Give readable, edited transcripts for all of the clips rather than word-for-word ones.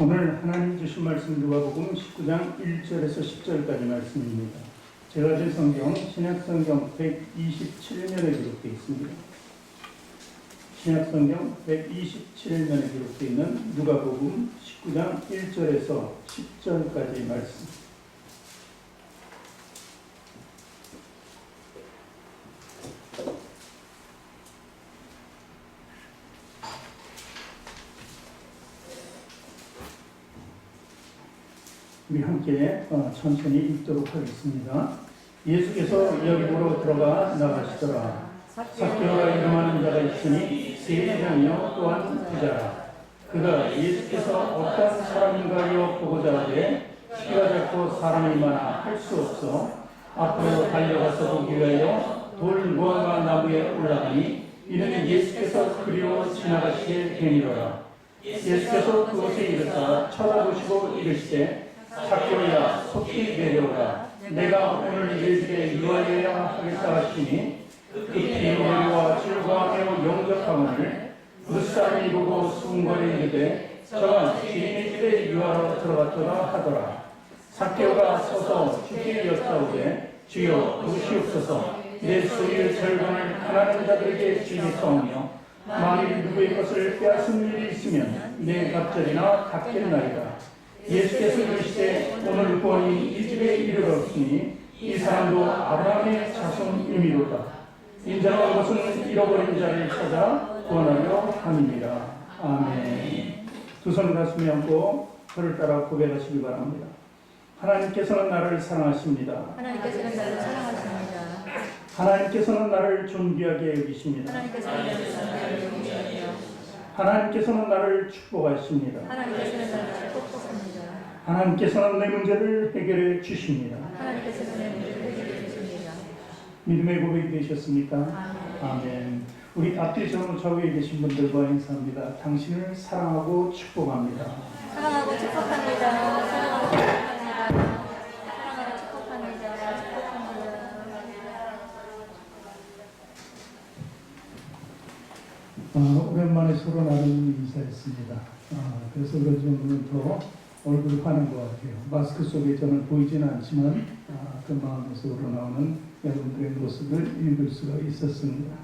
오늘 하나님 주신 말씀 누가복음 19장 1절에서 10절까지 말씀입니다. 제가 준 성경 신약성경 127면에 기록되어 있습니다. 신약성경 127면에 기록되어 있는 누가복음 19장 1절에서 10절까지 말씀. 우리 함께 천천히 읽도록 하겠습니다. 예수께서 여리고로 들어가 나가시더라. 삭개오라 이름하는 자가 있으니 세리장이요 또한 부자라. 그가 예수께서 어떤 사람인가요 보고자 하되 키가 작고 사람이 많아 할 수 없어 앞으로 달려가서 보기 위하여 돌 무화과 나무에 올라가니 이는 예수께서 그리로 지나가시게 되니라. 예수께서 그곳에 이르사 쳐다보시고 이르시되 삭개오야 속히 내려오라. 내가 오늘 너희에게 유하여야 하겠다 하시니 급히 내려와 즐거워하며 영접하거늘 무사람이 보고 수군거리 이르되 저가 주인의 집에 유하러 들어갔더라 하더라. 삭개오가 서서 주께 여짜오되 주여 도시옵소서. 내 소유의 절반을 가난한 자들에게 주겠사오며 만일 누구의 것을 빼앗은 일이 있으면 내 갑절이나 갚겠나이다. 예수께서 이르시되 오늘 구원이 이 집에 이르렀으니 이 사람도 아브라함의 자손이미로다. 인자는 것은 잃어버린 자를 찾아 구원하려 함이니라. 아멘. 두 손 가슴에 얹고 저를 따라 고백하시기 바랍니다. 하나님께서는 나를 사랑하십니다. 하나님께서는 나를 사랑하십니다. 하나님께서는 나를 존귀하게 여기십니다. 하나님께서는 나를 존귀하게 여기십니다. 하나님께서는 나를 축복하십니다. 하나님께서는 나를 축복하십니다. 하나님께서는 내 문제를 해결해 주십니다. 하나님께서는 내 문제를 해결해 주십니다. 믿음의 고백이 되셨습니까? 아멘. 우리 앞뒤 좌우에 계신 분들과 인사합니다. 당신을 사랑하고 축복합니다. 사랑하고 축복합니다. 사랑하고 축복합니다. 사랑하고 축복합니다. 축복합니다. 오랜만에 서로 나름 인사했습니다. 그래서 그런지 오늘 더 얼굴이 환한 것 같아요. 마스크 속에 저는 보이지는 않지만 그 마음에서 우러나오는 여러분들의 모습을 읽을 수가 있었습니다.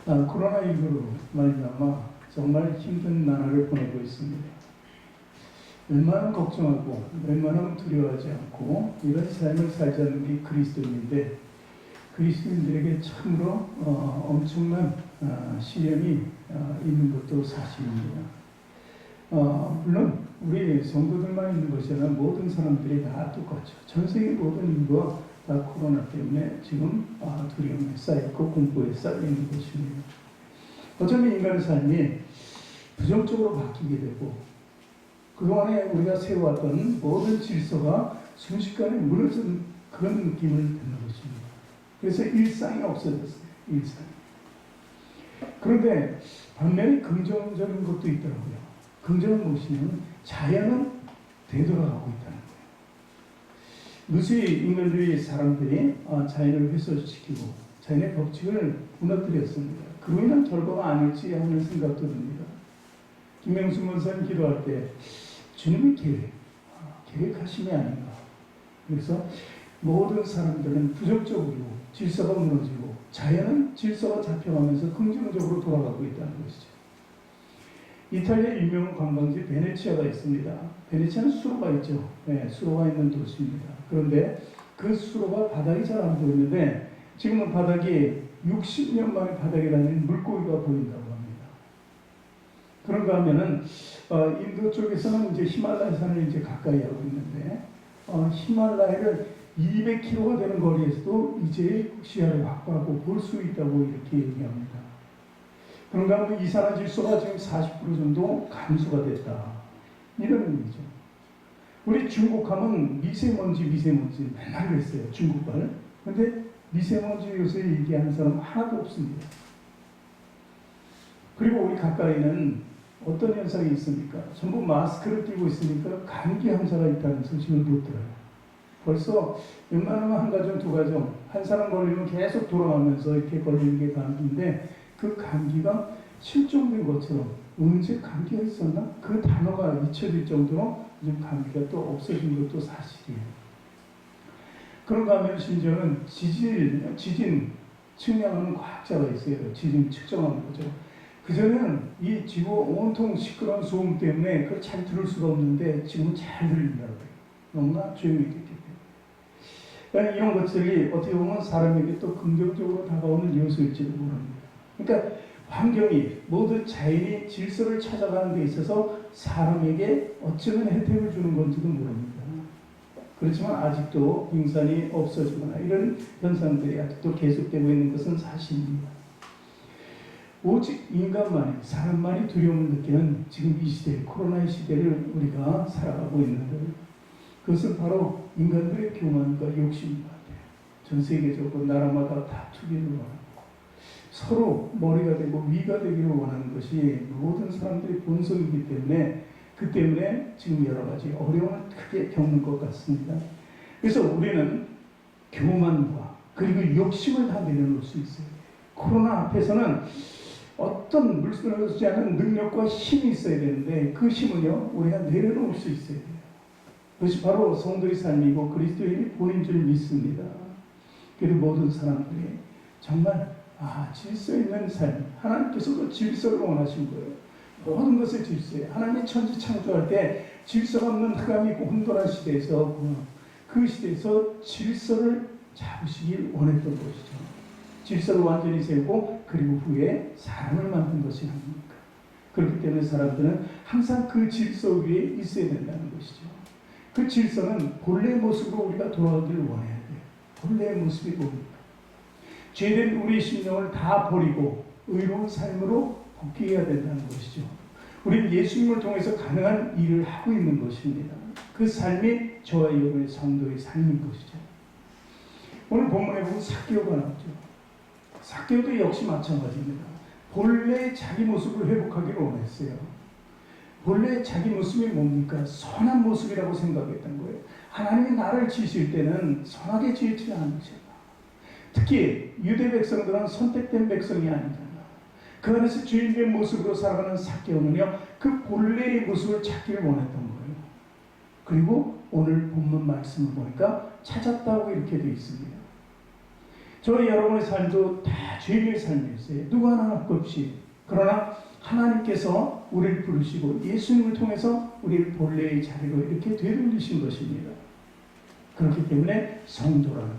코로나19로 말미암아 정말 힘든 나날을 보내고 있습니다. 웬만하면 걱정하고 웬만하면 두려워하지 않고 이런 삶을 살자는 게 그리스도인인데 그리스도인들에게 참으로 엄청난 시련이 있는 것도 사실입니다. 물론 우리 성도들만 있는 것이 아니라 모든 사람들이 다 똑같죠. 전 세계 모든 인구가 다 코로나 때문에 지금 두려움에 쌓였고 공포에 쌓이는 것입니다. 어쩌면 인간의 삶이 부정적으로 바뀌게 되고 그동안에 우리가 세워왔던 모든 질서가 순식간에 무너진 그런 느낌을 받는 것입니다. 그래서 일상이 없어졌어요. 일상. 그런데 반면에 긍정적인 것도 있더라고요. 긍정은 무엇이냐면 자연은 되돌아가고 있다는 거예요. 무수히 인간들이 사람들이 자연을 훼손시키고 자연의 법칙을 무너뜨렸습니다. 그로 인한 결과가 아닐지 하는 생각도 듭니다. 김명수 목사님 기도할 때 주님의 계획하심이 아닌가. 그래서 모든 사람들은 부정적으로 질서가 무너지고 자연은 질서가 잡혀가면서 긍정적으로 돌아가고 있다는 것이죠. 이탈리아 유명한 관광지 베네치아가 있습니다. 베네치아는 수로가 있죠. 네, 수로가 있는 도시입니다. 그런데 그 수로가 바닥이 잘 안 보이는데 지금은 바닥이 60년 만에 바닥에 다니는 물고기가 보인다고 합니다. 그런가 하면은 인도 쪽에서는 이제 히말라야 산을 이제 가까이 하고 있는데 히말라야를 200km가 되는 거리에서도 이제 시야를 확보하고 볼 수 있다고 이렇게 얘기합니다. 그런가 하면 이산화질소가 지금 40% 정도 감소가 됐다. 이런 의미죠. 우리 중국 하면 미세먼지 맨날 그랬어요. 중국발. 그런데 미세먼지 요새 얘기하는 사람 하나도 없습니다. 그리고 우리 가까이는 어떤 현상이 있습니까? 전부 마스크를 끼고 있으니까 감기 환자가 있다는 소식을 못 들어요. 벌써 웬만하면 한 가정, 두 가정, 한 사람 걸리면 계속 돌아가면서 이렇게 걸리는 게 감기인데 그 감기가 실종된 것처럼 언제 감기가 있었나? 그 단어가 잊혀질 정도로 요즘 감기가 또 없어진 것도 사실이에요. 그런가 하면 심지어는 지진 측량하는 과학자가 있어요. 지진 측정하는 거죠. 그전에는 이 지구 온통 시끄러운 소음 때문에 그걸 잘 들을 수가 없는데 지금은 잘 들린다고요. 너무나 조용히 듣기 때문에. 그러니까 이런 것들이 어떻게 보면 사람에게 또 긍정적으로 다가오는 요소일지도 모릅니다. 그러니까 환경이 모든 자연이 질서를 찾아가는 데 있어서 사람에게 어쩌면 혜택을 주는 건지도 모릅니다. 그렇지만 아직도 빙산이 없어지거나 이런 현상들이 아직도 계속되고 있는 것은 사실입니다. 오직 인간만이, 사람만이 두려움을 느끼는 지금 이 시대, 코로나의 시대를 우리가 살아가고 있는데 그것은 바로 인간들의 교만과 욕심인 것 같아요. 전 세계적으로 나라마다 다투기를 원하고 서로 머리가 되고 위가 되기를 원하는 것이 모든 사람들의 본성이기 때문에 그 때문에 지금 여러 가지 어려움을 크게 겪는 것 같습니다. 그래서 우리는 교만과 그리고 욕심을 다 내려놓을 수 있어요. 코로나 앞에서는 어떤 물러서지 않은 능력과 힘이 있어야 되는데 그 힘은요 우리가 내려놓을 수 있어야 돼요. 그것이 바로 성도의 삶이고 그리스도인이 본인 줄 믿습니다. 그리고 모든 사람들이 정말 질서 있는 삶, 하나님께서도 질서를 원하신 거예요. 모든 것의 질서에 하나님이 천지 창조할 때 질서가 없는 흑암이 있고 혼돈한 시대에서 그 시대에서 질서를 잡으시길 원했던 것이죠. 질서를 완전히 세우고 그리고 후에 사람을 만든 것이 아닙니까? 그렇기 때문에 사람들은 항상 그 질서 위에 있어야 된다는 것이죠. 그 질서는 본래의 모습으로 우리가 돌아오기를 원해야 돼요. 본래의 모습이 뭡니까? 죄된 우리의 심령을 다 버리고 의로운 삶으로 복귀해야 된다는 것이죠. 우리는 예수님을 통해서 가능한 일을 하고 있는 것입니다. 그 삶이 저와 여러분의 성도의 삶인 것이죠. 오늘 본문에 보면 삭개오가 나오죠. 삭개오도 역시 마찬가지입니다. 본래 자기 모습을 회복하기를 원했어요. 본래 자기 모습이 뭡니까? 선한 모습이라고 생각했던 거예요. 하나님이 나를 지으실 때는 선하게 지으지 않으셨다. 특히 유대 백성들은 선택된 백성이 아니잖아. 그 안에서 주인된 모습으로 살아가는 삭개오는요, 그 본래의 모습을 찾기를 원했던 거예요. 그리고 오늘 본문 말씀을 보니까 찾았다고 이렇게 되어 있습니다. 저와 여러분의 삶도 다 죄인의 삶이었어요. 누구 하나 없이. 그러나 하나님께서 우리를 부르시고 예수님을 통해서 우리를 본래의 자리로 이렇게 되돌리신 것입니다. 그렇기 때문에 성도라는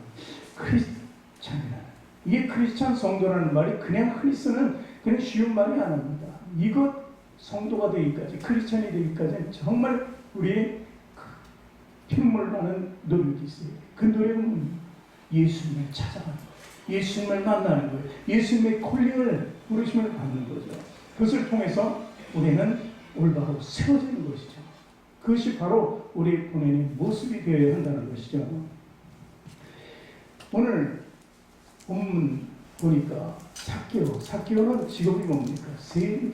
크리스찬이라는 이게 크리스찬 성도라는 말이 그냥 흔히 쓰는 그냥 쉬운 말이 아닙니다. 이것 성도가 되기까지 크리스찬이 되기까지는 정말 우리의 피눈물 나는 노력이 있어요. 그 노력은 예수님을 찾아가는 거예요. 예수님을 만나는 거예요. 예수님의 콜링을 부르심을 받는 거죠. 그것을 통해서 우리는 올바로 세워지는 것이죠. 그것이 바로 우리 본인의 모습이 되어야 한다는 것이죠. 오늘 본문 보니까 삭개오는 직업이 뭡니까? 세리.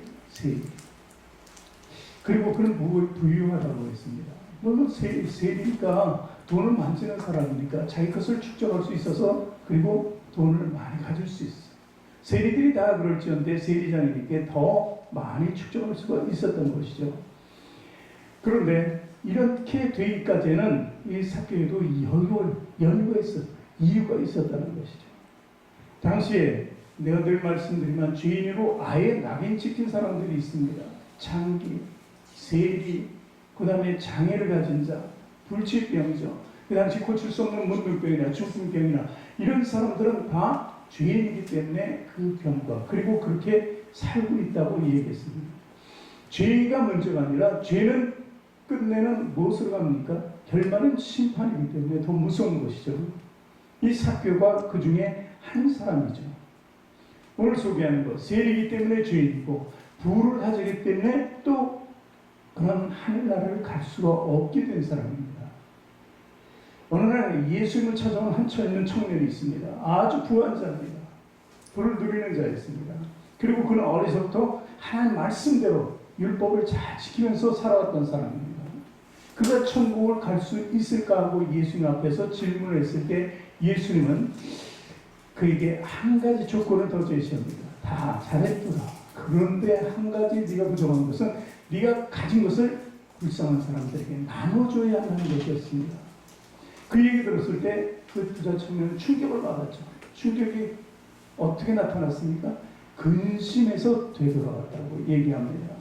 그리고 그는 부유하다고 했습니다. 물론 세리니까 돈을 만지는 사람이니까 자기 것을 축적할 수 있어서 그리고 돈을 많이 가질 수 있어요. 세리들이 다 그럴지언데 세리장이니까 더 많이 축적할 수가 있었던 것이죠. 그런데 이렇게 되기까지는 이 삭개오도 연유가 있었어요. 이유가 있었다는 것이죠. 당시에 내가 늘 말씀드리면 죄인으로 아예 낙인 찍힌 사람들이 있습니다. 장기, 세리, 그 다음에 장애를 가진 자, 불치병자, 그 당시 고칠 수 없는 문둥병이나 중풍병이나 이런 사람들은 다 죄인이기 때문에 그 병과 그리고 그렇게 살고 있다고 얘기했습니다. 죄가 문제가 아니라 죄는 끝내는 무엇으로 갑니까? 결말은 심판이기 때문에 더 무서운 것이죠. 이 삭개오가 그 중에 한 사람이죠. 오늘 소개하는 것, 세리이기 때문에 죄인이고 부를 가지기 때문에 또 그런 하늘나라를 갈 수가 없게 된 사람입니다. 어느 날 예수님을 찾아온 한 있는 청년이 있습니다. 아주 부한 자입니다. 부를 누리는 자였습니다. 그리고 그는 어려서부터 하나님 말씀대로 율법을 잘 지키면서 살아왔던 사람입니다. 그가 천국을 갈 수 있을까 하고 예수님 앞에서 질문을 했을 때 예수님은 그에게 한 가지 조건을 더 제시합니다. 다 잘했구나. 그런데 한 가지 네가 부족한 것은 네가 가진 것을 불쌍한 사람들에게 나눠줘야 하는 것이었습니다. 그 얘기 들었을 때 그 부자 청년은 충격을 받았죠. 충격이 어떻게 나타났습니까? 근심에서 되돌아갔다고 얘기합니다.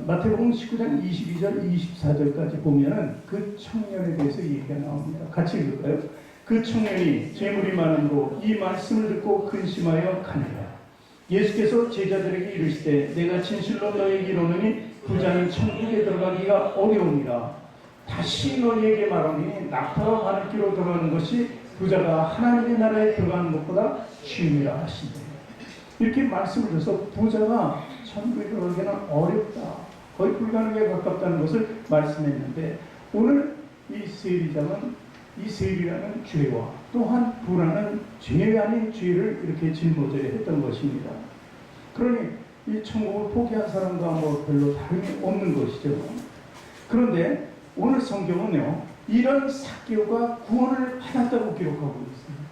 마태복음 19장 22절 24절까지 보면은 그 청년에 대해서 얘기가 나옵니다. 같이 읽을까요? 그 청년이 재물이 많음으로 이 말씀을 듣고 근심하여 가니라. 예수께서 제자들에게 이르시되 내가 진실로 너희에게 이르노니 부자는 천국에 들어가기가 어려우니라. 다시 너희에게 말하니 낙타가 바늘기로 들어가는 것이 부자가 하나님의 나라에 들어가는 것보다 쉬움이라 하시되, 이렇게 말씀을 드려서 부자가 천국에 들어가기는 어렵다, 거의 불가능에 가깝다는 것을 말씀했는데, 오늘 이 세리장은 이 세리라는 죄와 또한 부라는 죄 아닌 죄를 이렇게 짊어져야 했던 것입니다. 그러니 이 천국을 포기한 사람과 뭐 별로 다름이 없는 것이죠. 그런데 오늘 성경은요, 이런 삭개오가 구원을 받았다고 기록하고 있습니다.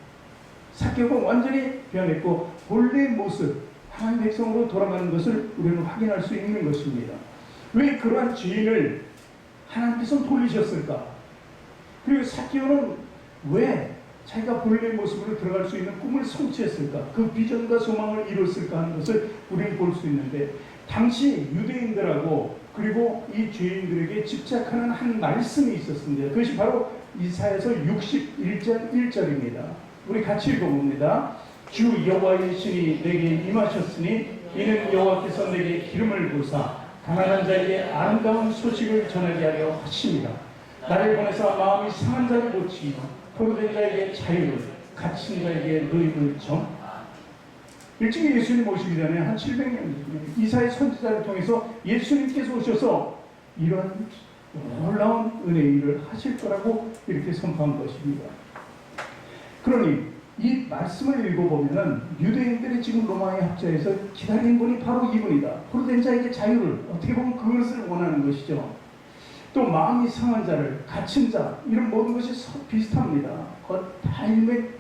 삭개오가 완전히 변했고 본래 모습, 하나님 백성으로 돌아가는 것을 우리는 확인할 수 있는 것입니다. 왜 그러한 죄인을 하나님께서 돌리셨을까? 그리고 삭개오는 왜 자기가 본래 모습으로 들어갈 수 있는 꿈을 성취했을까? 그 비전과 소망을 이뤘을까 하는 것을 우리는 볼 수 있는데, 당시 유대인들하고 그리고 이 죄인들에게 집착하는 한 말씀이 있었습니다. 그것이 바로 이사야서 61장 1절입니다. 우리 같이 읽어봅니다. 주 여호와의 신이 내게 임하셨으니 이는 여호와께서 내게 기름을 부으사 가난한 자에게 아름다운 소식을 전하게 하려 하십니다. 나를 보내사 마음이 상한 자를 고치며 포로된 자에게 자유를, 갇힌 자에게 너희를 정. 일찍이 예수님 오시기 전에 한 700년 전에 이사야 선지자를 통해서 예수님께서 오셔서 이런 놀라운 은혜의 일을 하실 거라고 이렇게 선포한 것입니다. 그러니 이 말씀을 읽어보면은 유대인들이 지금 로마의 합자에서 기다린 분이 바로 이분이다. 포로된 자에게 자유를, 어떻게 보면 그것을 원하는 것이죠. 또 마음이 상한 자를, 갇힌 자, 이런 모든 것이 비슷합니다. 다 일맥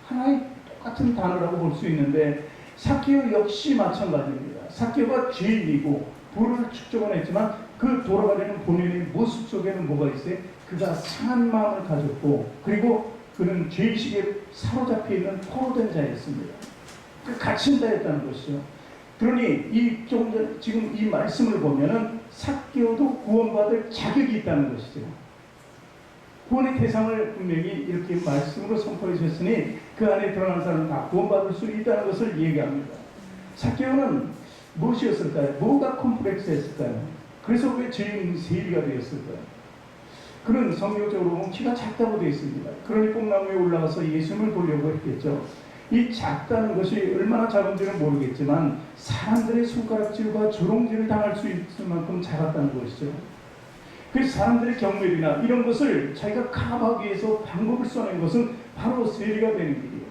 하나의 똑같은 단어라고 볼 수 있는데, 삭개오 역시 마찬가지입니다. 삭개오가 죄인이고 부를 축적은 했지만 그 돌아가려는 본인의 모습 속에는 뭐가 있어요? 그가 상한 마음을 가졌고, 그리고 그는 죄의식에 사로잡혀 있는 포로된 자였습니다. 그 갇힌 자였다는 것이죠. 그러니 지금 이 말씀을 보면은 삭개오도 구원받을 자격이 있다는 것이죠. 구원의 대상을 분명히 이렇게 말씀으로 선포해 주셨으니 그 안에 들어간 사람은 다 구원받을 수 있다는 것을 얘기합니다. 삭개오는 무엇이었을까요? 뭐가 콤플렉스했을까요? 그래서 왜 죄인 세리가 되었을까요? 그는 성경적으로 보면 키가 작다고 되어 있습니다. 그러니 뽕나무에 올라가서 예수님을 보려고 했겠죠. 이 작다는 것이 얼마나 작은지는 모르겠지만 사람들의 손가락질과 조롱질을 당할 수 있을 만큼 작았다는 것이죠. 그래서 사람들의 경멸이나 이런 것을 자기가 커버하기 위해서 방법을 써낸 것은 바로 세리가 되는 일이에요.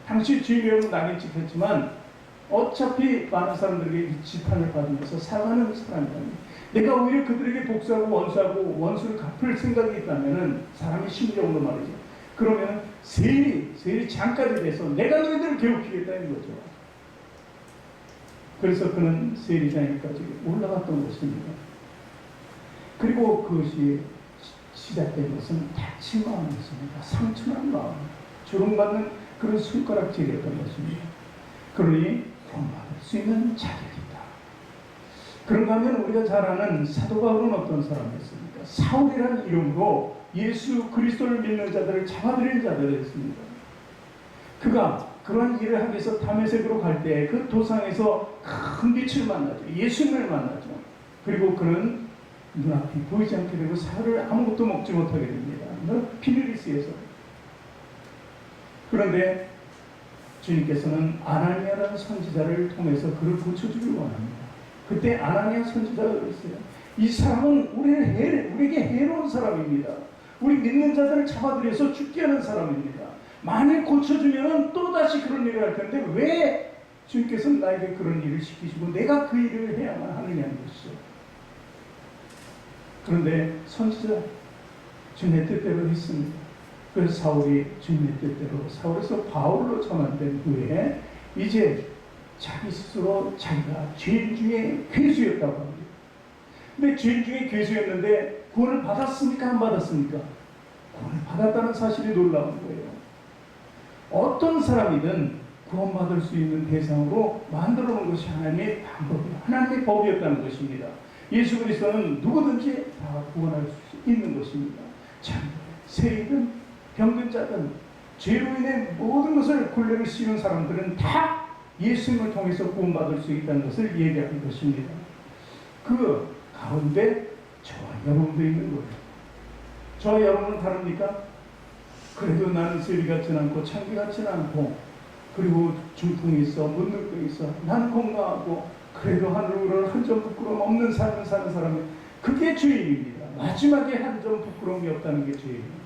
당시 죄인이라고 낙인 찍혔지만 어차피 많은 사람들에게 지탄을 받으면서 사과하는 사람이랍니다. 내가 오히려 그들에게 복수하고 원수를 갚을 생각이 있다면 사람이 심정으로 말이죠. 그러면 세리장까지 돼서 내가 너희들을 괴롭히겠다는 거죠. 그래서 그는 세리장에까지 올라갔던 것입니다. 그리고 그것이 시작된 것은 다친 마음이었습니다. 상처난 마음, 조롱받는 그런 손가락질이었던 것입니다. 그러니 구원받을 수 있는 자격이 있다. 그런가 하면 우리가 잘 아는 사도 바울은 어떤 사람이었습니까? 사울이라는 이름으로 예수 그리스도를 믿는 자들을 잡아들인 자들이었습니다. 그가 그러한 일을 하기 위해서 다메섹으로 갈 때 그 도상에서 큰 빛을 만나죠. 예수님을 만나죠. 그리고 그는 눈앞이 보이지 않게 되고 사흘을 아무것도 먹지 못하게 됩니다. 피리리스에서. 그런데 주님께서는 아나니아라는 선지자를 통해서 그를 고쳐주길 원합니다. 그때 아나니아 선지자가 그랬어요. 이 사람은 우리에게 해로운 사람입니다. 우리 믿는 자들을 잡아들여서 죽게 하는 사람입니다. 만일 고쳐주면 또다시 그런 일을 할 텐데 왜 주님께서는 나에게 그런 일을 시키시고 내가 그 일을 해야만 하느냐는 것이죠. 그런데 선지자 주님의 뜻대로 했습니다. 그래서 사울이 주님의 뜻대로 사울에서 바울로 전환된 후에 이제 자기 스스로 자기가 죄인 중에 괴수였다고 합니다. 근데 죄인 중에 괴수였는데 구원을 받았습니까? 안 받았습니까? 구원을 받았다는 사실이 놀라운 거예요. 어떤 사람이든 구원받을 수 있는 대상으로 만들어 놓은 것이 하나님의 방법이에요. 하나님의 법이었다는 것입니다. 예수 그리스도는 누구든지 다 구원할 수 있는 것입니다. 참, 세리든 병든 자든 죄로 인해 모든 것을 굴레를 씌우는 사람들은 다 예수님을 통해서 구원받을 수 있다는 것을 얘기하는 것입니다. 그 가운데 저와 여러분도 있는 거예요. 저와 여러분은 다릅니까? 그래도 나는 세리 같지는 않고 창기 같지는 않고 그리고 중풍이 있어 문득병이 있어 나는 건강하고 그래도 하늘으로는 한 점 부끄러움 없는 삶을 사는 사람이 그게 죄인입니다. 마지막에 한 점 부끄러움이 없다는 게 죄인입니다.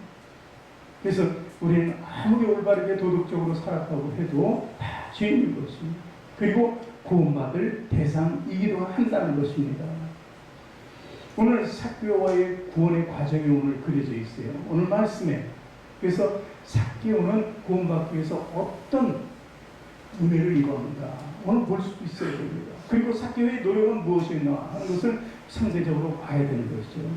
그래서 우리는 아무리 올바르게 도덕적으로 살았다고 해도 다 죄인인 것입니다. 그리고 구원받을 대상이기도 한다는 것입니다. 오늘 삭개오와의 구원의 과정이 오늘 그려져 있어요. 오늘 말씀에. 그래서 삭개오는 구원받기 위해서 어떤 은혜를 입었는가 오늘 볼 수 있어야 됩니다. 그리고 삭개오의 노력은 무엇이었나 하는 것을 상대적으로 봐야 되는 것이죠.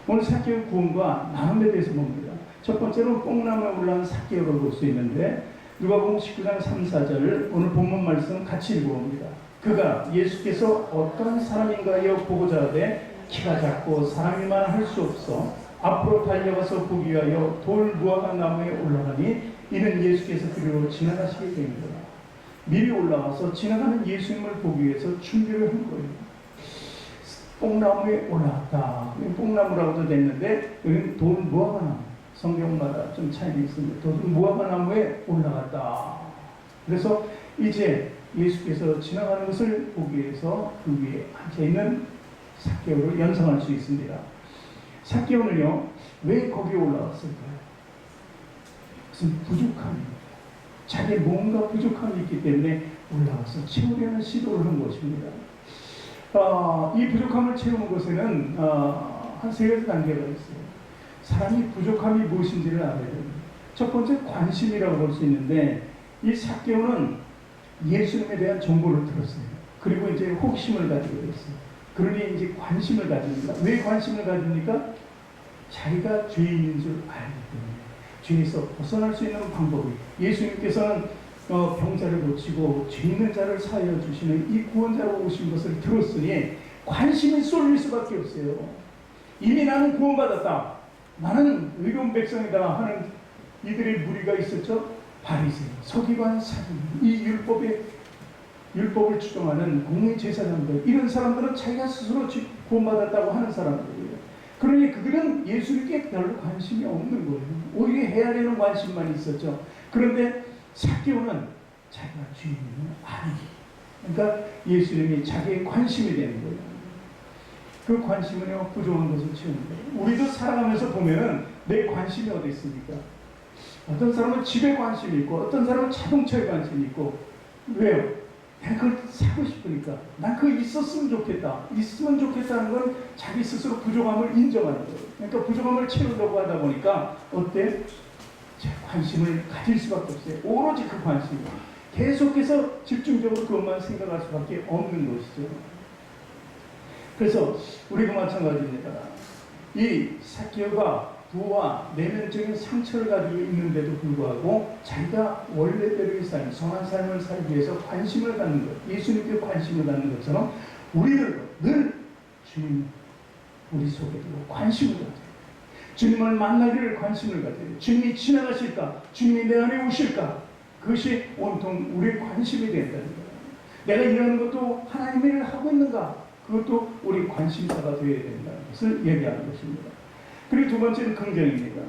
오늘 삭개오의 구원과 나눔에 대해서 봅니다. 첫 번째로 뽕나무에 올라온 삭개오를 볼 수 있는데 누가복음 19장 3, 4절 오늘 본문 말씀 같이 읽어봅니다. 그가 예수께서 어떤 사람인가요 보고자 하되 키가 작고 사람이만 할 수 없어 앞으로 달려가서 보기 위하여 돌 무화과 나무에 올라가니 이는 예수께서 그리로 지나가시게 됩니다. 미리 올라와서 지나가는 예수님을 보기 위해서 준비를 한 거예요. 뽕나무에 올라왔다. 뽕나무라고도 됐는데 여기는 돌 무화과 나무. 성경마다 좀 차이가 있습니다. 돌 무화과 나무에 올라갔다. 그래서 이제 예수께서 지나가는 것을 보기 위해서 그 위에 앉아있는 삭개오를 연상할 수 있습니다. 삭개오는요, 왜 거기에 올라왔을까요? 무슨 부족함입니다. 자기 뭔가 부족함이 있기 때문에 올라와서 채우려는 시도를 한 것입니다. 이 부족함을 채우는 것에는 한 세 가지 단계가 있어요. 사람이 부족함이 무엇인지를 알아야 됩니다. 첫 번째 관심이라고 볼 수 있는데 이 삭개오는 예수님에 대한 정보를 들었어요. 그리고 이제 호기심을 가지게 됐어요. 그러니 이제 관심을 가집니다. 왜 관심을 가집니까? 자기가 죄인인 줄 알기 때문에 죄에서 벗어날 수 있는 방법이 예수님께서는 병자를 고치고 죄 있는 자를 사하여 주시는 이 구원자로 오신 것을 들었으니 관심이 쏠릴 수밖에 없어요. 이미 나는 구원받았다. 나는 의로운 백성이다 하는 이들의 무리가 있었죠. 바리새인, 서기관, 사기, 이 율법을 추종하는 공의 제사장들 이런 사람들은 자기가 스스로 구원받았다고 하는 사람들이에요. 그러니 그들은 예수님께 별로 관심이 없는 거예요. 오히려 해야 되는 관심만 있었죠. 그런데 삭개오는 자기가 주인은 아니기. 그러니까 예수님이 자기의 관심이 되는 거예요. 그 관심은요, 부족한 것을 채우는 거예요. 우리도 살아가면서 보면은 내 관심이 어디 있습니까? 어떤 사람은 집에 관심이 있고, 어떤 사람은 자동차에 관심이 있고, 왜요? 내가 그걸 사고 싶으니까. 난 그거 있었으면 좋겠다. 있으면 좋겠다는 건 자기 스스로 부족함을 인정하는 거예요. 그러니까 부족함을 채우려고 하다 보니까, 어때? 관심을 가질 수밖에 없어요. 오로지 그 관심이. 계속해서 집중적으로 그것만 생각할 수밖에 없는 것이죠. 그래서 우리도 마찬가지입니다. 이 삭개오가 부와 내면적인 상처를 가지고 있는데도 불구하고 자기가 원래대로의 삶, 선한 삶을 살기 위해서 관심을 갖는 것, 예수님께 관심을 갖는 것처럼 우리들도 늘 주님 우리 속에도 관심을 가져요. 주님을 만나기를 관심을 가져요. 주님이 지나가실까? 주님이 내 안에 오실까? 그것이 온통 우리의 관심이 된다는 거예요. 내가 이러는 것도 하나님의 일을 하고 있는가? 그것도 우리 관심사가 되어야 된다는 것을 얘기하는 것입니다. 그리고 두 번째는 긍정입니다.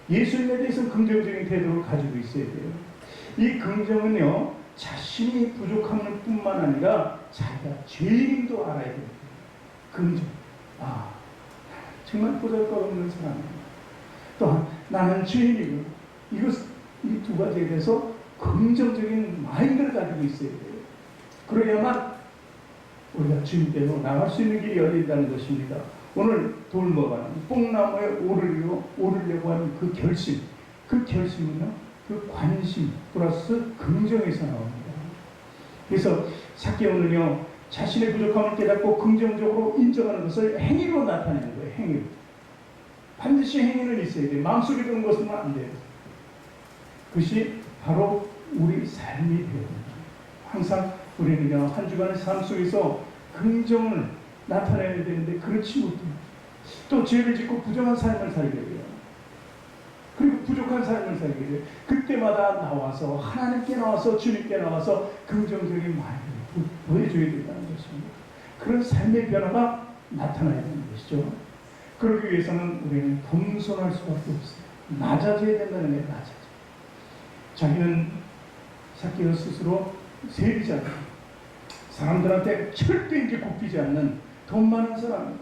예수님에 대해서는 긍정적인 태도를 가지고 있어야 돼요. 이 긍정은요, 자신이 부족함을 뿐만 아니라 자기가 죄인임도 알아야 돼요. 긍정. 정말 보잘것없는 사람입니다. 또한 나는 죄인이고 이 두 가지에 대해서 긍정적인 마인드를 가지고 있어야 돼요. 그래야만 우리가 주님께로 나갈 수 있는 길이 열린다는 것입니다. 오늘 돌무화과는 뽕나무에 오르려고 하는 그 결심, 그 결심은요, 그 관심 플러스 긍정에서 나옵니다. 그래서 삭개오는요, 자신의 부족함을 깨닫고 긍정적으로 인정하는 것을 행위로 나타내는 거예요. 행위로. 반드시 행위는 있어야 돼요. 마음속에 드는 것은 안 돼요. 그것이 바로 우리 삶이 되어야 됩니다. 항상 우리는요, 한 주간의 삶 속에서 긍정을 나타내야 되는데 그렇지 못해요. 또 죄를 짓고 부정한 삶을 살게 돼요. 그리고 부족한 삶을 살게 돼요. 그때마다 나와서 하나님께 나와서 주님께 나와서 긍정적인 마음을 보여줘야 된다는 것입니다. 그런 삶의 변화가 나타나야 되는 것이죠. 그러기 위해서는 우리는 겸손할 수밖에 없어요. 낮아져야 된다는 게 낮아져. 자기는 삭개오 스스로 세리자다. 사람들한테 절대 이제 굽히지 않는 돈 많은 사람.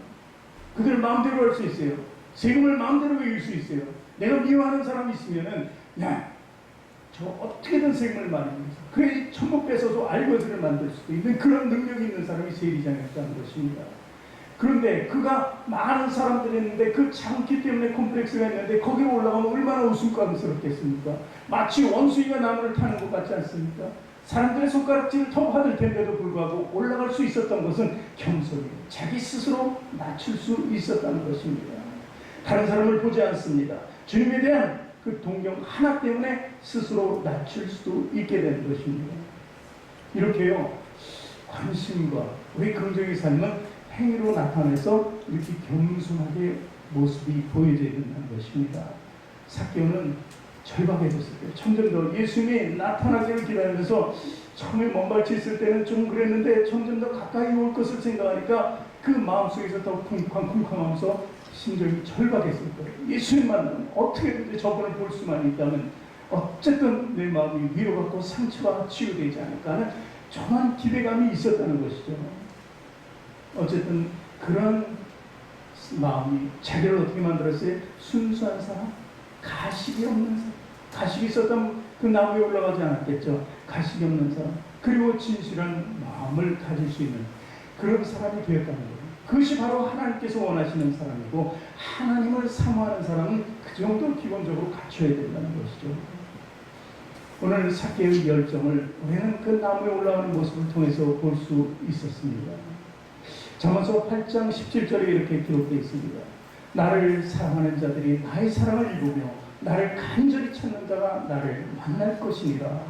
그들 마음대로 할 수 있어요. 세금을 마음대로 매길 수 있어요. 내가 미워하는 사람이 있으면은, 야, 저 어떻게든 세금을 많이 내서 그래 천국 뺏어서 알거지를 만들 수도 있는 그런 능력이 있는 사람이 세리장이었다는 것입니다. 그런데 그가 많은 사람들이 있는데 그 장기 때문에 콤플렉스가 있는데 거기에 올라가면 얼마나 우스꽝스럽겠습니까? 마치 원숭이가 나무를 타는 것 같지 않습니까? 사람들의 손가락질을 더 받을 텐데도 불구하고 올라갈 수 있었던 것은 겸손이에요. 자기 스스로 낮출 수 있었다는 것입니다. 다른 사람을 보지 않습니다. 주님에 대한 그 동경 하나 때문에 스스로 낮출 수도 있게 되는 것입니다. 이렇게요, 관심과 우리 긍정의 삶은 행위로 나타내서 이렇게 겸손하게 모습이 보여져야 된다는 것입니다. 삭개오는 절박해졌을 때 점점 더 예수님이 나타나기를 기다리면서 처음에 먼발치했을 때는 좀 그랬는데 점점 더 가까이 올 것을 생각하니까 그 마음속에서 더 쿵쾅쿵쾅하면서 심정이 절박했을 거예요. 예수님 만나면 어떻게든지 저분을 볼 수만 있다면 어쨌든 내 마음이 위로받고 상처가 치유되지 않을까 하는 정한 기대감이 있었다는 것이죠. 어쨌든 그런 마음이 자기를 어떻게 만들었어요? 순수한 사람, 가식이 없는 사람. 가식이 있었다면 그 나무에 올라가지 않았겠죠. 가식이 없는 사람, 그리고 진실한 마음을 가질 수 있는 그런 사람이 되었다는 거예요. 그것이 바로 하나님께서 원하시는 사람이고, 하나님을 사모하는 사람은 그 정도 기본적으로 갖춰야 된다는 것이죠. 오늘 삭개의 열정을 우리는 그 나무에 올라가는 모습을 통해서 볼 수 있었습니다. 잠언서 8장 17절에 이렇게 기록되어 있습니다. 나를 사랑하는 자들이 나의 사랑을 입으며 나를 간절히 찾는 자가 나를 만날 것이니라.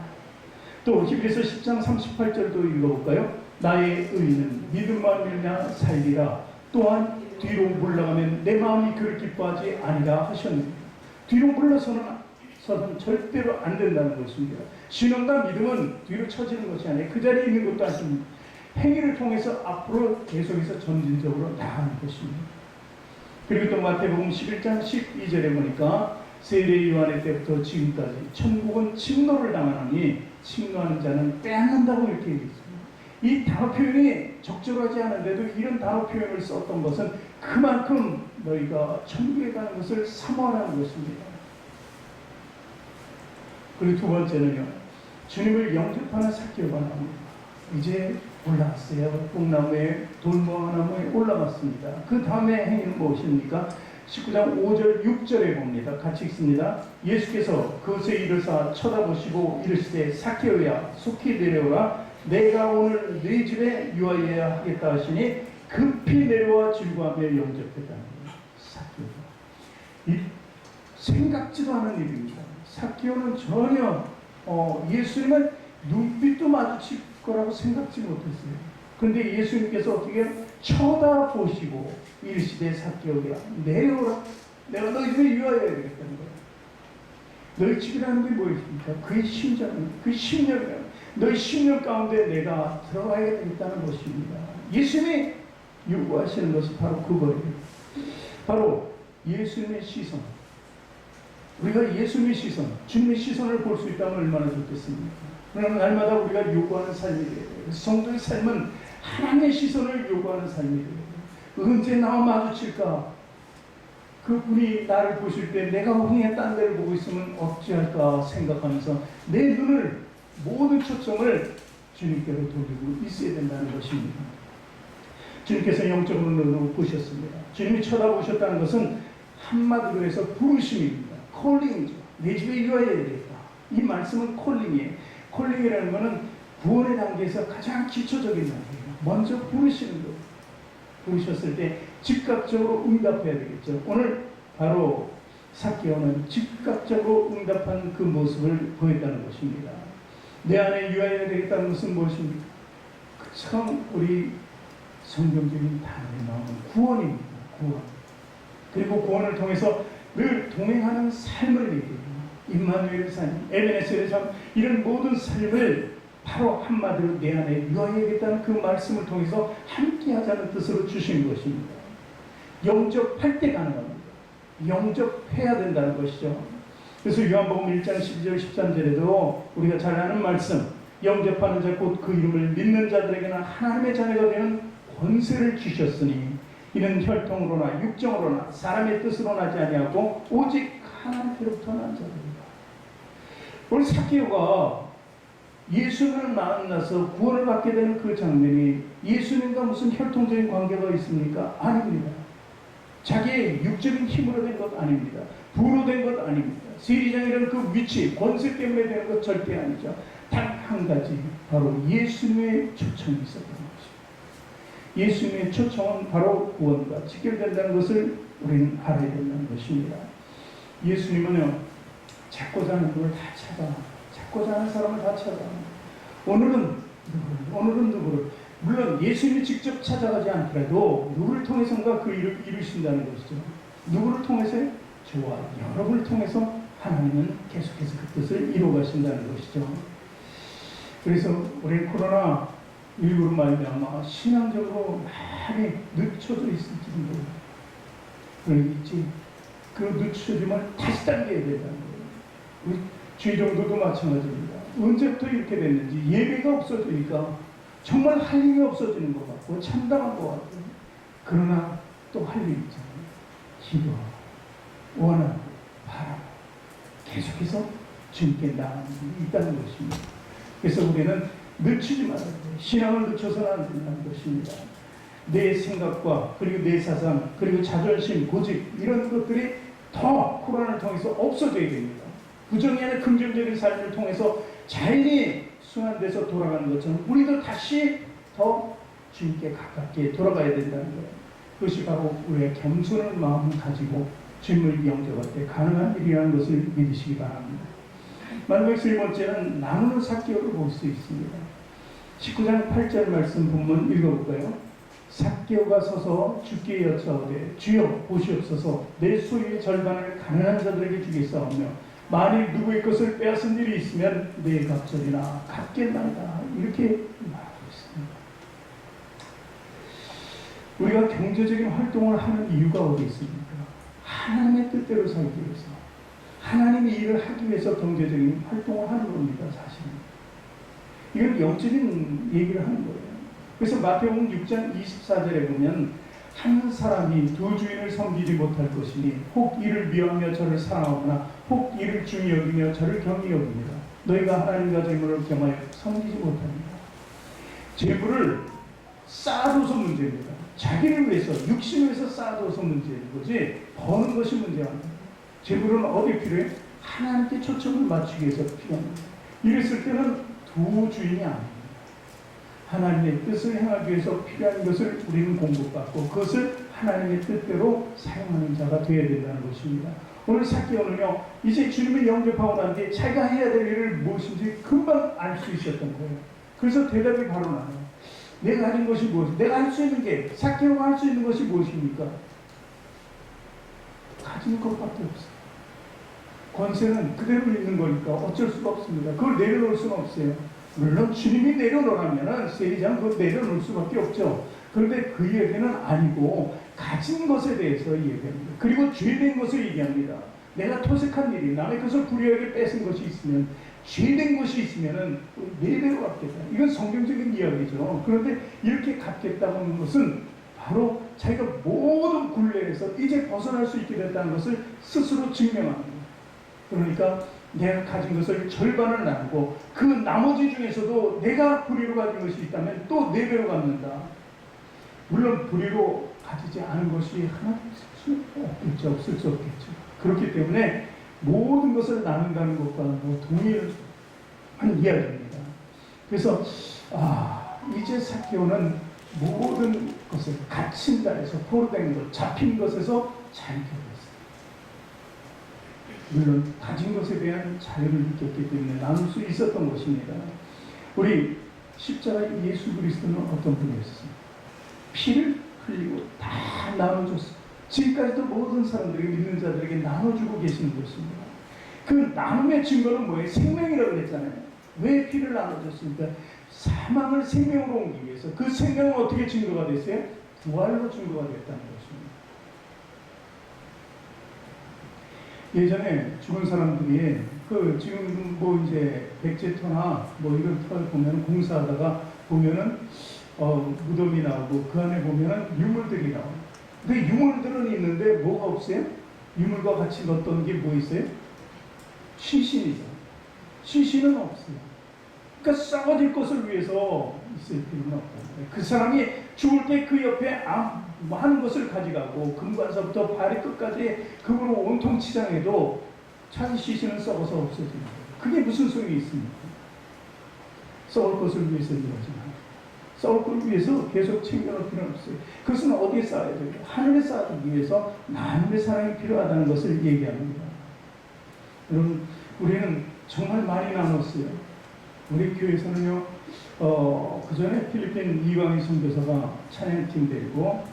또 히브리서 10장 38절도 읽어볼까요? 나의 의는 믿음만 밀냐 살리라. 또한 뒤로 물러가면 내 마음이 그를 기뻐하지 아니라 하셨느니라. 뒤로 물러서는 절대로 안 된다는 것입니다. 신앙과 믿음은 뒤로 처지는 것이 아니에요. 그 자리에 있는 것도 아닙니다. 행위를 통해서 앞으로 계속해서 점진적으로 나가는 것입니다. 그리고 또 마태복음 11장 12절에 보니까 세례 요한의 때부터 지금까지 천국은 침노를 당하노니 침노하는 자는 빼앗는다고 이렇게 얘기했습니다. 이 단어 표현이 적절하지 않은데도 이런 단어 표현을 썼던 것은 그만큼 너희가 천국에 가는 것을 사모하는 것입니다. 그리고 두 번째는요, 주님을 영접하는 삭개오가 나옵니다. 이제 올라갔어요. 뽕나무에 돌무화나무에 올라갔습니다. 그 다음에 행위는 무엇입니까? 19장 5절 6절에 봅니다. 같이 읽습니다. 예수께서 그것에 이르사 쳐다보시고 이르시되 삭개오야 속히 내려오라. 내가 오늘 네 집에 유하여야 하겠다 하시니 급히 내려와 즐거하며 영접했다는 거예요. 삭개오가 이 생각지도 않은 일입니다. 삭개오는 전혀 예수님은 눈빛도 마주칠 거라고 생각지 못했어요. 그런데 예수님께서 어떻게 쳐다보시고 이르시되 삭개오야 내려오라. 내가 너희 집에 유하여야 되겠다는 거예요. 너희 집이라는 게 무엇입니까? 그의 심장은, 그의 심령이라는, 너희 심령 가운데 내가 들어가야 되겠다는 것입니다. 예수님이 요구하시는 것이 바로 그거예요. 바로 예수님의 시선. 우리가 예수님의 시선, 주님의 시선을 볼 수 있다면 얼마나 좋겠습니까? 그러나 날마다 우리가 요구하는 삶이 돼요. 성도의 삶은 하나님의 시선을 요구하는 삶이 돼요. 언제 나와 마주칠까? 그분이 나를 보실 때 내가 흥에 딴 데를 보고 있으면 어찌할까 생각하면서 내 눈을, 모든 초점을 주님께로 돌리고 있어야 된다는 것입니다. 주님께서 영적으로 눈으로 보셨습니다. 주님이 쳐다보셨다는 것은 한마디로 해서 부르심입니다. 콜링이죠. 내 집에 유하여야 되겠다. 이 말씀은 콜링이에요. 콜링이라는 것은 구원의 단계에서 가장 기초적인 단계예요. 먼저 부르시는 것. 부르셨을 때 즉각적으로 응답해야 되겠죠. 오늘 바로 삭개오는 즉각적으로 응답한 그 모습을 보였다는 것입니다. 내 안에 유하여야 되겠다는 것은 무엇입니까? 참 우리 성경적인 단어의 마음은 구원입니다. 구원. 그리고 구원을 통해서 늘 동행하는 삶을 얘기해요. 임마누엘의 삶, 에베네셀의 삶, 이런 모든 삶을 바로 한마디로 내 안에 유하여야겠다는 그 말씀을 통해서 함께하자는 뜻으로 주신 것입니다. 영접할 때 가능합니다. 영접해야 된다는 것이죠. 그래서 요한복음 1장 12절 13절에도 우리가 잘 아는 말씀, 영접하는 자 곧 그 이름을 믿는 자들에게는 하나님의 자녀가 되는 권세를 주셨으니 이는 혈통으로나 육정으로나 사람의 뜻으로 나지 아니하고 오직 하나님께로부터 난 자들이다. 우리 삭개오가 예수님을 만나서 구원을 받게 되는 그 장면이 예수님과 무슨 혈통적인 관계가 있습니까? 아닙니다. 자기의 육적인 힘으로 된 것 아닙니다. 부로 된 것 아닙니다. 세리장이라는 그 위치, 권세 때문에 되는 것 절대 아니죠. 단 한 가지, 바로 예수님의 초청이 있었던 것입니다. 예수님의 초청은 바로 구원과 직결된다는 것을 우리는 알아야 된다는 것입니다. 예수님은요, 찾고자 하는 누구를 다 찾아, 찾고자 하는 사람을 다 찾아. 오늘은 누구를, 물론 예수님이 직접 찾아가지 않더라도 누구를 통해서인가 그 일을 이루신다는 것이죠. 누구를 통해서? 저와 여러분을 통해서 하나님은 계속해서 그 뜻을 이루어가신다는 것이죠. 그래서 우리 코로나19로 말미암아 신앙적으로 많이 늦춰져 있을지도 모르고 그러겠지. 그 늦춰짐을 다시 당겨야 된다는 거예요. 우리 주의종도도 마찬가지입니다. 언제부터 이렇게 됐는지 예배가 없어지니까 정말 할 일이 없어지는 것 같고 참담한 것 같고, 그러나 또 할 일이 있잖아요. 기도하고 원하고 바라고 계속해서 주님께 나아가는 일이 있다는 것입니다. 그래서 우리는 늦추지 말아야 돼요. 신앙을 늦춰서는 안 된다는 것입니다. 내 생각과 그리고 내 사상 그리고 자존심, 고집 이런 것들이 더 코로나를 통해서 없어져야 됩니다. 부정이 아닌 긍정적인 삶을 통해서 자연히 순환돼서 돌아가는 것처럼 우리도 다시 더 주님께 가깝게 돌아가야 된다는 거예요. 그것이 바로 우리의 겸손한 마음을 가지고 주님을 영접할 때 가능한 일이라는 것을 믿으시기 바랍니다. 마지막 세 번째는 나누는 삭개오를 볼 수 있습니다. 19장 8절 말씀 본문 읽어볼까요? 삭개오가 서서 주께 여짜오되 주여 보시옵소서 내 소유의 절반을 가난한 자들에게 주겠사오며 만일 누구의 것을 빼앗은 일이 있으면 내 갑절이나 갚겠나이다. 이렇게 말하고 있습니다. 우리가 경제적인 활동을 하는 이유가 어디 있습니까? 하나님의 뜻대로 살기 위해서, 하나님의 일을 하기 위해서 경제적인 활동을 하는 겁니다. 사실은 이건 영적인 얘기를 하는 거예요. 그래서 마태복음 6장 24절에 보면 한 사람이 두 주인을 섬기지 못할 것이니 혹 이를 미워하며 저를 사랑하거나 혹 이를 중히 여기며 저를 경히 여깁니다. 너희가 하나님과 재물을 겸하여 섬기지 못합니다. 재물을 쌓아둬서 문제입니다. 자기를 위해서, 육신을 위해서 쌓아둬서 문제인 거지 버는 것이 문제가 아닙니다. 재물은 어디 필요해? 하나님께 초점을 맞추기 위해서 필요합니다. 이랬을 때는 두 주인이 아닙니다. 하나님의 뜻을 행하기 위해서 필요한 것을 우리는 공급받고 그것을 하나님의 뜻대로 사용하는 자가 되어야 된다는 것입니다. 오늘 삭개오는요, 이제 주님을 영접하고 난 뒤에 자기가 해야 될 일을 무엇인지 금방 알 수 있었던 거예요. 그래서 대답이 바로 나와요. 내가 가진 것이 무엇이, 내가 할 수 있는 게, 삭개오가 할 수 있는 것이 무엇입니까? 가진 것밖에 없어요. 권세는 그대로 있는 거니까 어쩔 수가 없습니다. 그걸 내려놓을 수는 없어요. 물론 주님이 내려놓으라면 세리장 그걸 내려놓을 수밖에 없죠. 그런데 그 얘기는 아니고 가진 것에 대해서 얘기합니다. 그리고 죄된 것을 얘기합니다. 내가 토색한 일이, 남의 것을 불의하게 뺏은 것이 있으면, 죄된 것이 있으면 네 배로 갚겠다. 이건 성경적인 이야기죠. 그런데 이렇게 갚겠다는 것은 바로 자기가 모든 굴레에서 이제 벗어날 수 있게 됐다는 것을 스스로 증명합니다. 그러니까 내가 가진 것을 절반을 나누고 그 나머지 중에서도 내가 불의로 가진 것이 있다면 또 네 배로 갚는다. 물론 불의로 가지지 않은 것이 하나도 없을 수 없겠죠. 그렇기 때문에 모든 것을 나눈다는 것과 동일한 이야기입니다. 그래서 이제 삭개오는 모든 것을 갇힌 자에서 포로된 것, 잡힌 것에서 자유케 됐어요. 물론 가진 것에 대한 자유를 느꼈기 때문에 나눌 수 있었던 것입니다. 우리 십자가 예수 그리스도는 어떤 분이었습니까? 피를 흘리고 다 나눠줬어요. 지금까지도 모든 사람들에게, 믿는 자들에게 나눠주고 계시는 것입니다. 그 나눔의 증거는 뭐예요? 생명이라고 그랬잖아요. 왜 피를 나눠줬습니까? 사망을 생명으로 옮기기 위해서. 그 생명은 어떻게 증거가 됐어요? 부활로 증거가 됐다는 것입니다. 예전에 죽은 사람들이 지금 뭐 이제 백제터나 뭐 이런 터를 보면 공사하다가 보면은 무덤이 나오고 그 안에 보면은 유물들이 나와요. 근데 유물들은 있는데 뭐가 없어요? 유물과 같이 넣었던 게 뭐 있어요? 시신이죠. 시신은 없어요. 그러니까 썩어질 것을 위해서 있을 필요는 없다. 그 사람이 죽을 때 그 옆에 한 것을 가져가고 금관서부터 발이 끝까지 금으로 온통 치장해도 자기 시신은 썩어서 없어집니다. 그게 무슨 소용이 있습니까? 썩을 것을 위해서 이루어지나 썩을 것을 위해서 계속 챙겨놓을 필요는 없어요. 그것은 어디에 쌓아야 돼요? 하늘에 쌓기 위해서 나눔의 사랑이 필요하다는 것을 얘기합니다. 여러분, 우리는 정말 많이 나눴어요. 우리 교회에서는요, 그 전에 필리핀 이광희 선교사가 찬양팀 데리고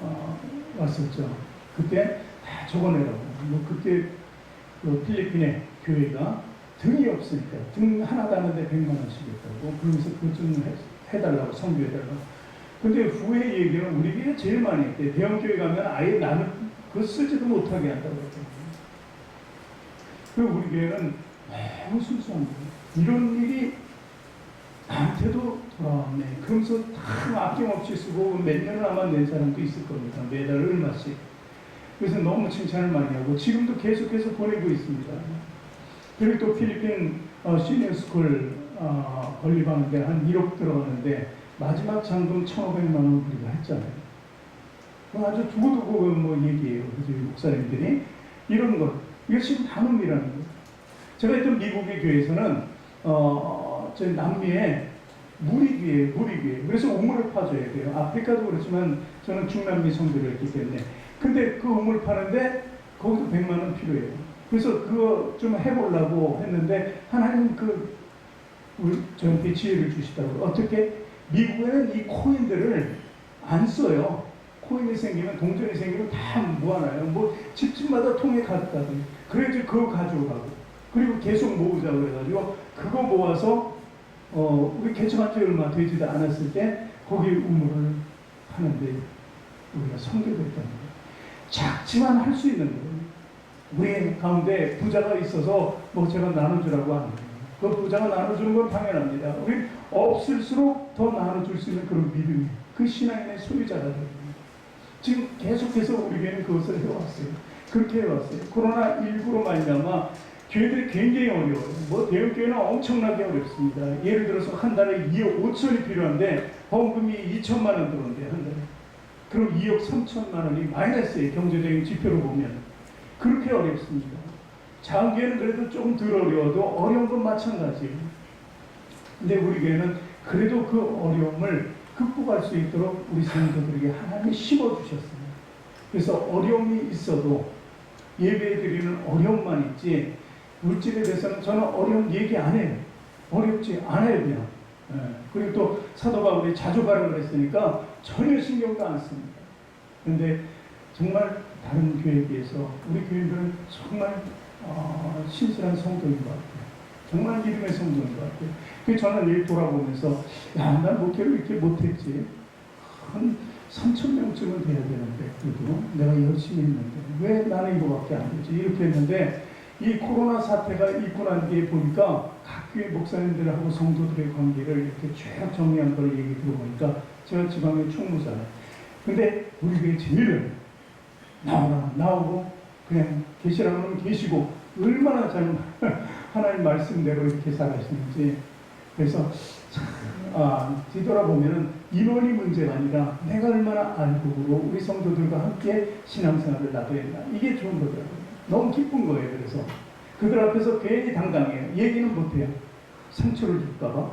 왔었죠. 그때 다 적어내라고. 그때 필리핀의 교회가 등이 없으니까 등 하나 다는데 100만 원씩 했다고. 그러면서 그것 좀 해달라고, 선교해달라고. 근데 후에 얘기는 우리 교회 제일 많이 했대. 대형 교회 가면 아예 나는 그거 쓰지도 못하게 한다고 그랬거든요. 그리고 우리 교회는 매우 순수한 거예요. 이런 일이 나한테도 돌아왔네. 그러면서 다 아낌없이 쓰고 몇 년을 아마 낸 사람도 있을 겁니다. 매달 얼마씩. 그래서 너무 칭찬을 많이 하고 지금도 계속해서 보내고 있습니다. 그리고 또 필리핀 시니어스쿨 건립하는데 한 1억 들어가는데 마지막 잔금 1,500만 원 우리가 했잖아요. 아주 두고두고 뭐 얘기해요. 그죠? 목사님들이. 이런 것. 이것이 나눔이라는 거예요. 제가 있던 미국의 교회에서는 저희 남미에 무리교회예요, 무리교회. 그래서 우물을 파줘야 돼요. 아프리카도 그렇지만 저는 중남미 성도를 했기 때문에. 근데 그 우물 파는데 거기도 100만 원 필요해요. 그래서 그거 좀 해보려고 했는데 하나님 저한테 지혜를 주시더라고요. 어떻게? 미국에는 이 코인들을 안 써요. 코인이 생기면, 동전이 생기면 다 모아놔요. 뭐 집집마다 통에 가득하거든요. 그래야지 그거 가져오라고. 그리고 계속 모으자고 그래가지고 그거 모아서 우리 개척한 지 얼마 되지도 않았을 때 거기 우물을 하는데 우리가 선교됐다는 거예요. 작지만 할 수 있는 거예요. 우리 가운데 부자가 있어서 뭐 제가 나눠주라고 하는 거예요. 그 부자가 나눠주는 건 당연합니다. 우리 없을수록 더 나눠줄 수 있는 그런 믿음이 그 신앙의 소유자가 됩니다. 지금 계속해서 우리 교회는 그것을 해왔어요. 그렇게 해왔어요. 코로나19로 말미암아 교회들이 굉장히 어려워요. 뭐 대형 교회는 엄청나게 어렵습니다. 예를 들어서 한 달에 2억 5천이 필요한데 헌금이 2천만 원 들어온대요, 한 달에. 그럼 2억 3천만 원이 마이너스예요, 경제적인 지표로 보면. 그렇게 어렵습니다. 작은 교회는 그래도 조금 덜 어려워도 어려운 건 마찬가지예요. 근데 우리 교회는 그래도 그 어려움을 극복할 수 있도록 우리 성도들에게 하나님이 심어주셨습니다. 그래서 어려움이 있어도 예배 드리는 어려움만 있지 물질에 대해서는 저는 어려움 얘기 안 해요. 어렵지 않아요, 그냥. 그리고 또 사도 바울이 자주 가라 그랬으니까 전혀 신경도 안 씁니다. 그런데 정말 다른 교회에 비해서 우리 교인들은 정말 신실한 성도인 것 같아요. 정말 믿음의 성도인 것 같아요. 그래서 저는 일 돌아보면서 난 목회를 이렇게 못했지. 한 3,000명쯤은 돼야 되는데 그래도 내가 열심히 했는데 왜 나는 이거밖에 안 되지? 이렇게 했는데 이 코로나 사태가 있고 난 뒤에 보니까 각 교회 목사님들하고 성도들의 관계를 이렇게 쭉 정리한 걸 얘기 들어보니까 제가 지방의 총무잖아요. 근데 우리 교회 제일 나오라 나오고 그냥 계시라면 계시고 얼마나 잘 하나님 말씀대로 이렇게 살아시는지. 그래서 뒤돌아보면은 인원이 문제가 아니라 내가 얼마나 알고 우리 성도들과 함께 신앙생활을 나도 했나, 이게 좋은 거더라고요. 너무 기쁜 거예요. 그래서 그들 앞에서 괜히 당당해요. 얘기는 못해요. 상처를 줄까봐.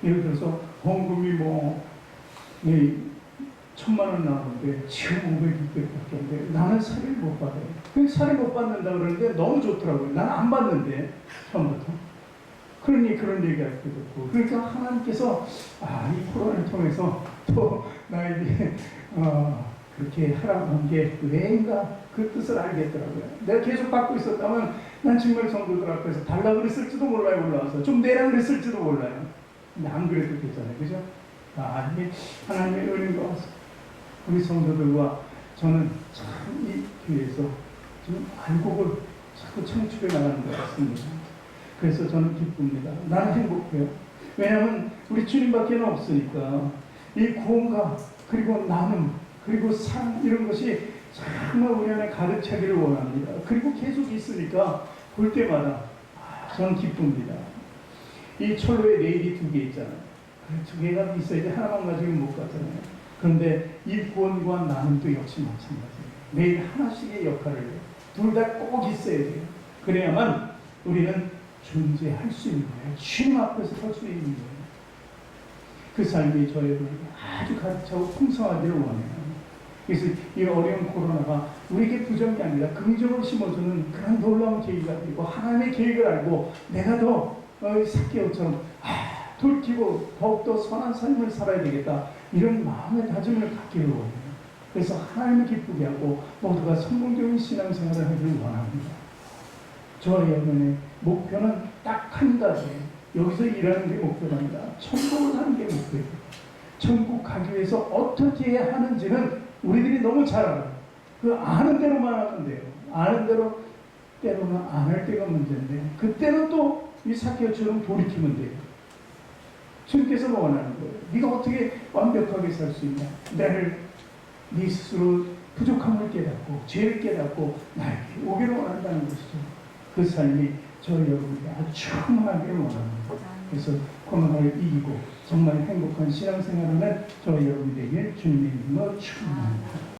예를 들어서 헌금이 뭐 1,000만 원 나오는데 지금 500, 600밖에 안 돼. 나는 사례를 못 받아요. 그 사례 못 받는다 그러는데 너무 좋더라고요. 나는 안 받는데 처음부터. 그러니 그런 얘기할 때도 없고. 그러니까 하나님께서 이 코로나를 통해서 또 나에게 그렇게 하라는 게 왜인가 그 뜻을 알겠더라고요. 내가 계속 받고 있었다면 난 정말 성도들 앞에서 달라 그랬을지도 몰라요. 올라와서 좀 내라 그랬을지도 몰라요. 근데 안 그래도 되잖아요. 그죠? 이게 하나님의 은혜인 것 같습니다. 우리 성도들과 저는 참 이 교회에서 좀 알곡을 자꾸 청취해 나가는 것 같습니다. 그래서 저는 기쁩니다. 나는 행복해요. 왜냐하면 우리 주님밖에 없으니까 이 구원과 그리고 나눔 그리고 사랑 이런 것이 정말 우리 안에 가득 차기를 원합니다. 그리고 계속 있으니까 볼 때마다 저는 기쁩니다. 이 철로에 레일이 2개 있잖아요. 2개가 있어야지 하나만 가지고 못 가잖아요. 그런데 이 구원과 나눔도 역시 마찬가지예요. 매일 하나씩의 역할을 해요. 둘 다 꼭 있어야 돼요. 그래야만 우리는 존재할 수 있는 거예요. 주님 앞에서 설 수 있는 거예요. 그 삶이 저에게 아주 가득 차고 풍성하기를 원해요. 그래서 이 어려운 코로나가 우리에게 부정이 아니라 긍정을 심어주는 그런 놀라운 계기가 되고 하나님의 계획을 알고 내가 더 삭개오처럼 돌이키고 더욱더 선한 삶을 살아야 되겠다 이런 마음의 다짐을 갖기를 원해요. 그래서 하나님을 기쁘게 하고 모두가 성공적인 신앙생활을 하기를 원합니다. 저의 여러분의 목표는 딱 한 가지예요. 여기서 일하는 게 목표가 아니라 천국을 하는 게 목표예요. 천국 가기 위해서 어떻게 해야 하는지는 우리들이 너무 잘 알아요. 그 아는 대로만 하면 돼요. 아는 대로 때로는 안 할 때가 문제인데 그때는 또 이 삭개오처럼 돌이키면 돼요. 주님께서 원하는 거예요. 네가 어떻게 완벽하게 살 수 있냐. 나를 네 스스로 부족함을 깨닫고 죄를 깨닫고 나에게 오기를 원한다는 것이죠. 그 삶이 저희 여러분에게 아주 충만하기를 원합니다. 그래서 코로나를 이기고 정말 행복한 신앙생활을 하는 저희 여러분에게 주님의 이름으로 축원합니다.